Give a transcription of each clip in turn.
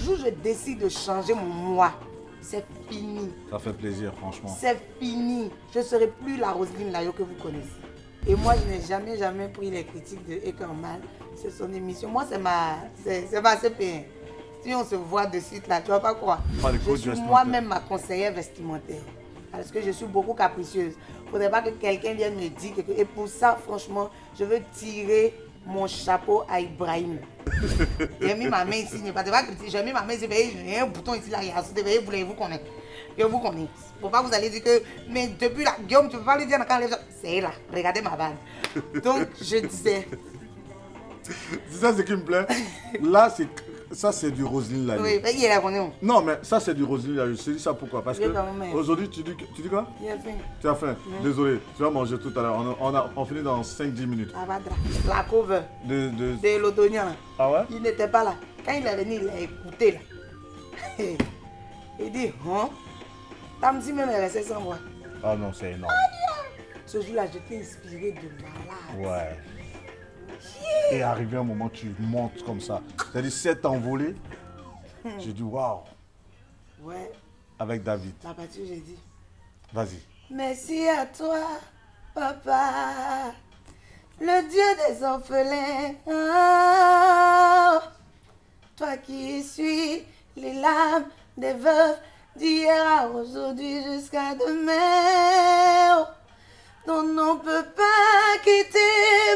jour où je décide de changer mon moi, c'est fini. Ça fait plaisir, franchement. C'est fini. Je ne serai plus la Roselyne Layo que vous connaissez. Et moi, je n'ai jamais pris les critiques de Eka en mal. C'est son émission. Moi, c'est ma CP1. Si on se voit de suite là, tu ne vas pas croire. Je suis moi-même ma conseillère vestimentaire. Parce que je suis beaucoup capricieuse. Il ne faudrait pas que quelqu'un vienne me dire que... Et pour ça, franchement, je veux tirer mon chapeau à Ibrahim. J'ai mis ma main ici, ne pas critiquer. J'ai mis ma main ici, j'ai un bouton ici, là, il y a voulez-vous qu'on ait. Je vous connais. Faut pas vous allez dire que... Mais depuis là, Guillaume, tu ne peux pas lui dire quand elle lève... C'est là, regardez ma vanne. Donc, je disais... C'est ça ce qui me plaît. Là, ça c'est du Roselyne Layo. Oui, il est là qu'on est. Non, mais ça c'est du Roselyne Layo. Je te dis ça pourquoi? Parce que aujourd'hui, tu dis quoi? J'ai faim. Tu as faim? Désolé, tu vas manger tout à l'heure. On finit dans 5-10 minutes. La cover de l'Autonien. Ah ouais? Il n'était pas là. Quand il est venu, il a écouté là. Il dit, hein? Tamsi même est resté sans voix. Ah non, c'est énorme. Ce jour-là, j'étais inspirée de malade. Ouais. Et arrivé un moment, tu montes comme ça. C'est-à-dire, c'est envolé. J'ai dit, waouh. Ouais. Avec David. La partie où j'ai dit. Vas-y. Merci à toi, papa, le Dieu des orphelins. Oh, toi qui suis les larmes des veuves d'hier à aujourd'hui jusqu'à demain. Oh, ton nom peut pas quitter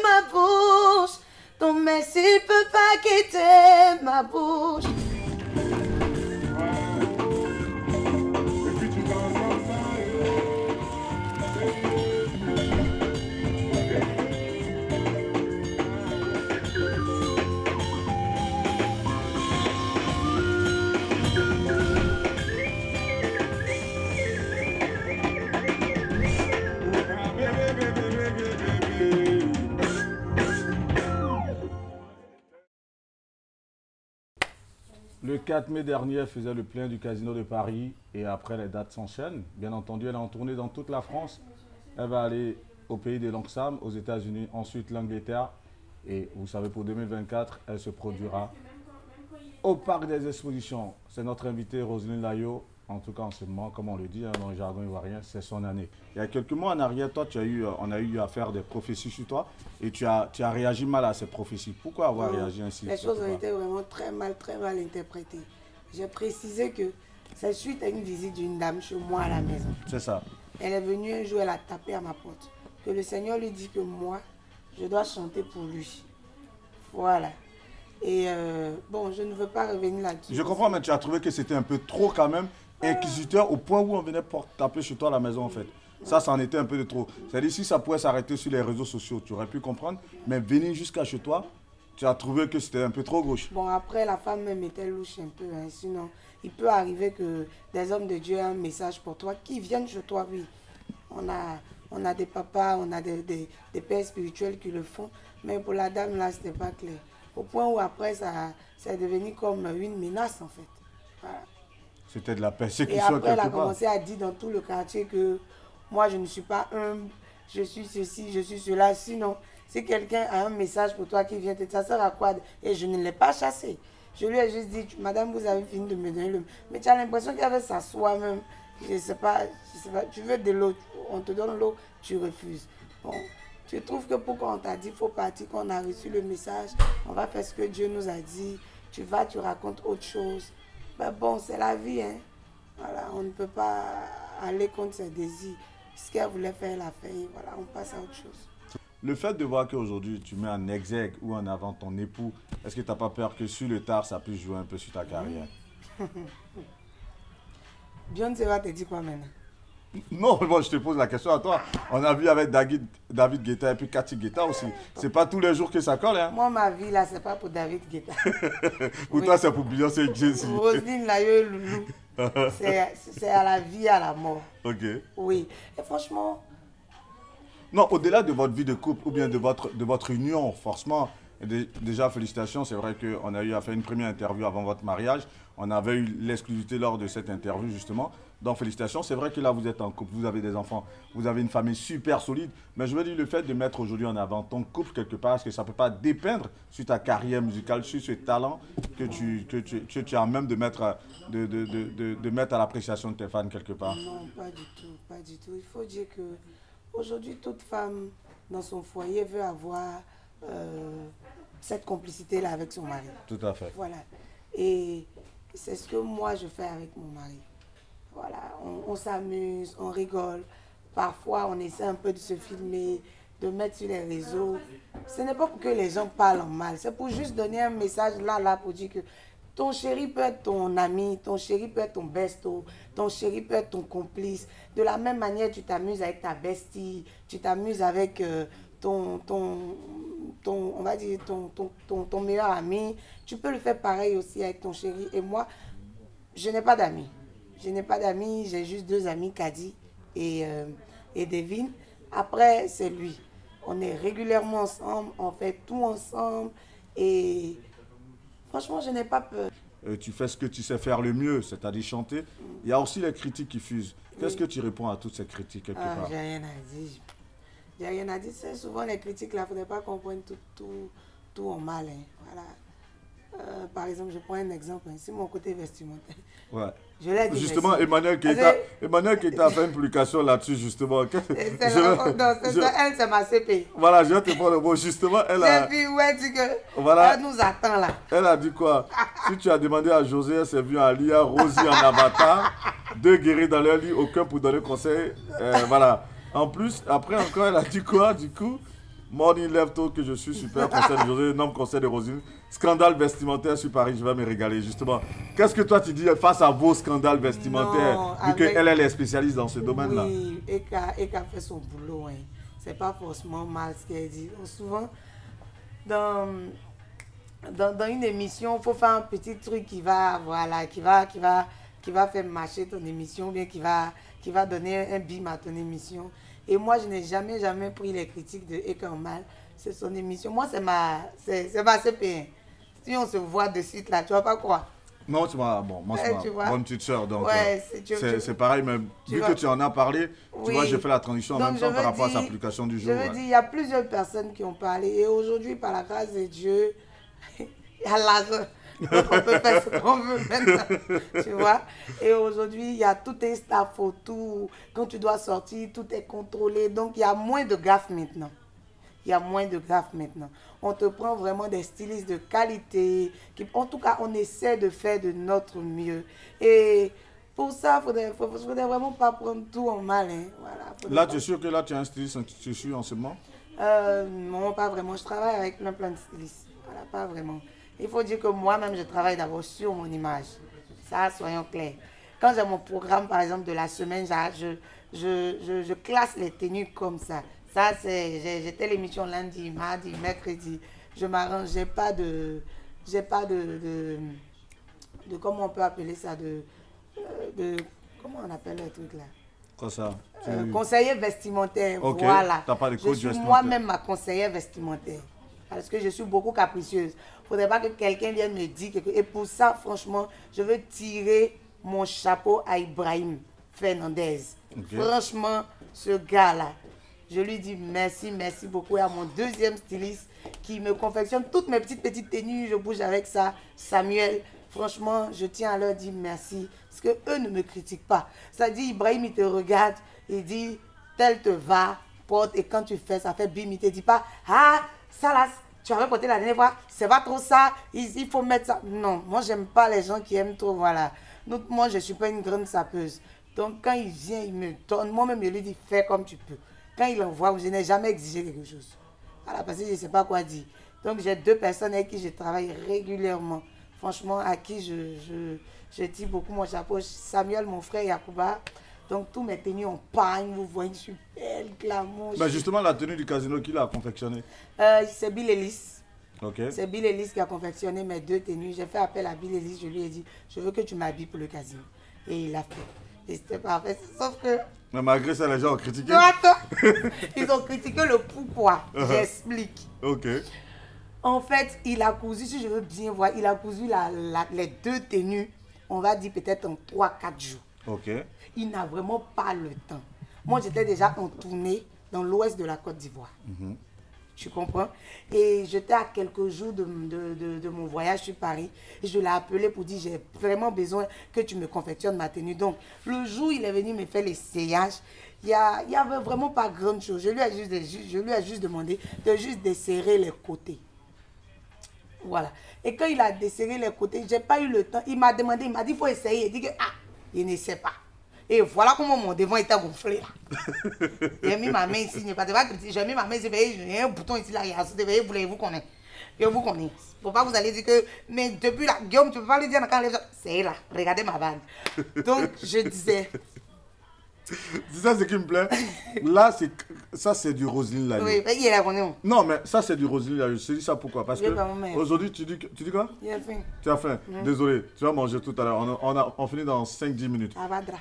ma bouche. Ton merci peut pas quitter ma bouche. Le 4 mai dernier, elle faisait le plein du Casino de Paris et après les dates s'enchaînent. Bien entendu, elle est en tournée dans toute la France. Elle va aller au pays des Langsam, aux États-Unis, ensuite l'Angleterre. Et vous savez, pour 2024, elle se produira au Parc des Expositions. C'est notre invitée Roselyne Layo. En tout cas, en ce moment, comme on le dit dans le jargon ivoirien, c'est son année. Il y a quelques mois en arrière, toi, on a eu à faire des prophéties sur toi et tu as réagi mal à ces prophéties. Pourquoi avoir réagi ainsi? Les choses ont été vraiment très mal interprétées. J'ai précisé que c'est suite à une visite d'une dame chez moi à la maison. C'est ça. Elle est venue un jour, elle a tapé à ma porte. Que le Seigneur lui dit que moi, je dois chanter pour lui. Voilà. Et bon, je ne veux pas revenir là-dessus. Je comprends, mais tu as trouvé que c'était un peu trop quand même inquisiteur au point où on venait taper chez toi à la maison en fait. Ça en était un peu de trop. C'est-à-dire si ça pouvait s'arrêter sur les réseaux sociaux, tu aurais pu comprendre. Mais venir jusqu'à chez toi, tu as trouvé que c'était un peu trop gauche. Bon, après, la femme même était louche un peu. Hein. Sinon, il peut arriver que des hommes de Dieu aient un message pour toi qui viennent chez toi, oui. On a des papas, on a des pères spirituels qui le font. Mais pour la dame, là, c'était pas clair. Au point où après, ça est devenu comme une menace, en fait. Voilà. C'était de la persécution. Et après, elle a commencé à dire dans tout le quartier que moi, je ne suis pas humble, je suis ceci, je suis cela. Sinon, si quelqu'un a un message pour toi qui vient, ça sert à quoi? Et je ne l'ai pas chassé. Je lui ai juste dit, madame, vous avez fini de me donner le... Mais tu as l'impression qu'il y avait ça soi-même. Je ne sais pas, tu veux de l'eau, on te donne l'eau, tu refuses. Bon, tu trouves que pourquoi on t'a dit, il faut partir, qu'on a reçu le message, on va faire ce que Dieu nous a dit, tu vas, tu racontes autre chose. Ben bon, c'est la vie, hein. Voilà, on ne peut pas aller contre ses désirs. Ce qu'elle voulait faire, elle a fait. Voilà, on passe à autre chose. Le fait de voir qu'aujourd'hui, tu mets en exergue ou en avant ton époux, est-ce que tu n'as pas peur que sur le tard, ça puisse jouer un peu sur ta carrière? Beyoncé va te dire quoi maintenant? Non, bon, je te pose la question à toi. On a vu avec David Guetta et puis Cathy Guetta aussi. C'est pas tous les jours que ça colle, hein? Moi, ma vie, là, c'est pas pour David Guetta. Pour toi, c'est pour Beyoncé et Jay-Z. Roselyne Layo, Loulou. C'est à la vie, à la mort. Ok. Oui. Et franchement... Non, au-delà de votre vie de couple ou bien de votre union, forcément, Déjà, félicitations. C'est vrai qu'on a eu à faire une première interview avant votre mariage. On avait eu l'exclusivité lors de cette interview, justement. Donc, félicitations. C'est vrai que là, vous êtes en couple, vous avez des enfants, vous avez une famille super solide. Mais je veux dire, le fait de mettre aujourd'hui en avant ton couple quelque part, est-ce que ça ne peut pas dépeindre sur ta carrière musicale, sur ce talent que tu as même de mettre, de mettre à l'appréciation de tes fans quelque part? Non, pas du tout, pas du tout. Il faut dire que aujourd'hui, toute femme dans son foyer veut avoir cette complicité-là avec son mari. Tout à fait. Voilà. Et c'est ce que moi je fais avec mon mari. Voilà, on s'amuse, on rigole. Parfois, on essaie un peu de se filmer, de mettre sur les réseaux. Ce n'est pas pour que les gens parlent en mal, c'est pour juste donner un message là, pour dire que ton chéri peut être ton ami, ton chéri peut être ton besto, ton chéri peut être ton complice. De la même manière, tu t'amuses avec ta bestie, tu t'amuses avec on va dire ton meilleur ami. Tu peux le faire pareil aussi avec ton chéri. Et moi, je n'ai pas d'amis. Je n'ai pas d'amis, j'ai juste 2 amis, Kadi et Devin. Après, c'est lui. On est régulièrement ensemble, on fait tout ensemble et franchement, je n'ai pas peur. Tu fais ce que tu sais faire le mieux, c'est-à-dire chanter. Il y a aussi les critiques qui fusent. Qu'est-ce que tu réponds à toutes ces critiques quelque part? J'ai rien à dire. J'ai rien à dire. C'est souvent les critiques là, il ne faudrait pas qu'on prenne tout en mal. Hein. Voilà. Par exemple, je prends un exemple, c'est mon côté vestimentaire. Ouais. Je l'ai dit. Justement, Emmanuel Keita a fait une publication là-dessus, justement. Elle, c'est ma CP. Voilà, je vais te prendre le mot. Justement, elle a... Puis, ouais, dit que voilà. Elle nous attend là. Elle a dit quoi? Si tu as demandé à José, elle s'est vue en Lia, Rosie en avatar, 2 guéris dans leur lit, aucun pour donner conseil. Voilà. En plus, après encore, elle a dit quoi du coup? Morning lève tôt que je suis super, conseil de José, non conseil de Rosine. Scandale vestimentaire sur Paris, je vais me régaler justement. Qu'est-ce que toi tu dis face à vos scandales vestimentaires, vu qu'elle est spécialiste dans ce domaine-là? Oui, et qu'elle fait son boulot. Hein. C'est pas forcément mal ce qu'elle dit. Souvent, dans une émission, il faut faire un petit truc qui va, voilà, qui va faire marcher ton émission, bien qui va donner un bim à ton émission. Et moi, je n'ai jamais pris les critiques de Eka en mal. C'est son émission. Moi, c'est ma CP1. Si on se voit de suite là, tu vas pas croire. Non, tu vois, bon, moi, c'est ma bonne petite soeur. Donc, ouais, c'est pareil, mais vu que tu en as parlé, tu vois, j'ai fait la transition en même temps par rapport à sa publication du jour. Je veux dire, il y a plusieurs personnes qui ont parlé. Et aujourd'hui, par la grâce de Dieu, il y a l'argent. Donc on peut faire ce qu'on veut maintenant, tu vois. Et aujourd'hui, il y a tout est staff photo. Quand tu dois sortir, tout est contrôlé. Donc, il y a moins de gaffes maintenant. On te prend vraiment des stylistes de qualité. En tout cas, on essaie de faire de notre mieux. Et pour ça, il ne faudrait vraiment pas prendre tout en mal. Hein. Voilà, là, tu es sûr que là, tu as un styliste tu suis en ce moment? Non, pas vraiment. Je travaille avec plein de stylistes. Voilà, pas vraiment. Il faut dire que moi-même, je travaille d'abord sur mon image. Ça, soyons clairs. Quand j'ai mon programme, par exemple, de la semaine, je classe les tenues comme ça. Ça, j'ai telle émission lundi, mardi, mercredi. Je m'arrange. J'ai pas de comment on peut appeler ça, comment on appelle le truc là? Quoi ça? Conseiller vestimentaire. Okay. Voilà. T'as pas de coach je suis moi-même ma conseillère vestimentaire. Parce que je suis beaucoup capricieuse. Il ne faudrait pas que quelqu'un vienne me dire quelque chose. Et pour ça, franchement, je veux tirer mon chapeau à Ibrahim Fernandez. Okay. Franchement, ce gars-là, je lui dis merci beaucoup. Et à mon deuxième styliste qui me confectionne toutes mes petites tenues, je bouge avec ça, Samuel. Franchement, je tiens à leur dire merci. Parce qu'eux ne me critiquent pas. Ça dit, Ibrahim, il te regarde, il dit, tel te va, porte. Et quand tu fais, ça fait bim, il ne te dit pas, ah, ça là, tu avais porté la dernière fois, c'est pas trop ça, il faut mettre ça. Non, moi j'aime pas les gens qui aiment trop, voilà. Donc moi je suis pas une grande sapeuse. Donc quand il vient, il me donne, moi-même je lui dis fais comme tu peux. Quand il envoie, je n'ai jamais exigé quelque chose. Voilà, parce que je ne sais pas quoi dire. Donc j'ai 2 personnes avec qui je travaille régulièrement. Franchement, à qui je tire beaucoup mon chapeau. Samuel, mon frère Yacouba. Donc, tous mes tenues en pagne, vous voyez, je suis belle, glamour. Mais justement, la tenue du casino, qui l'a confectionnée? C'est Bill Ellis. Okay. C'est Bill Ellis qui a confectionné mes 2 tenues. J'ai fait appel à Bill Ellis, je lui ai dit, je veux que tu m'habilles pour le casino. Et il l'a fait. Et c'était parfait. Sauf que... Mais malgré ça, les gens ont critiqué. Non, attends. Ils ont critiqué le pourquoi. J'explique. Ok. En fait, il a cousu, si je veux bien voir, il a cousu les 2 tenues, on va dire peut-être en 3-4 jours. Ok. Il n'a vraiment pas le temps. Moi, j'étais déjà en tournée dans l'ouest de la Côte d'Ivoire. Tu comprends? Et j'étais à quelques jours de mon voyage sur Paris. Et je l'ai appelé pour dire, j'ai vraiment besoin que tu me confectionnes ma tenue. Donc, le jour où il est venu me faire l'essayage, il n'y avait vraiment pas grand chose. Je lui ai juste demandé de juste desserrer les côtés. Voilà. Et quand il a desserré les côtés, je n'ai pas eu le temps. Il m'a demandé, il m'a dit, il faut essayer. Il dit que, il ne sait pas. Et voilà comment mon devant était gonflé là. J'ai mis ma main ici, j'ai mis ma main ici, j'ai un bouton ici là, il y a voulez-vous qu'on ait. Je vous connais. Faut pas vous allez dire que, mais depuis là, Guillaume, tu peux pas lui dire quand les c'est là, regardez ma vanne. Donc je disais. C'est ça ce qui me plaît. Là, ça c'est du Roselyne Lalieu. Oui, il est là qu'on est. Non, mais ça c'est du Roselyne Lalieu. Je te dis ça pourquoi? Parce que aujourd'hui, tu dis quoi? J'ai faim. Tu as faim. Désolé, tu vas manger tout à l'heure. On finit dans 5-10 minutes. Avadra.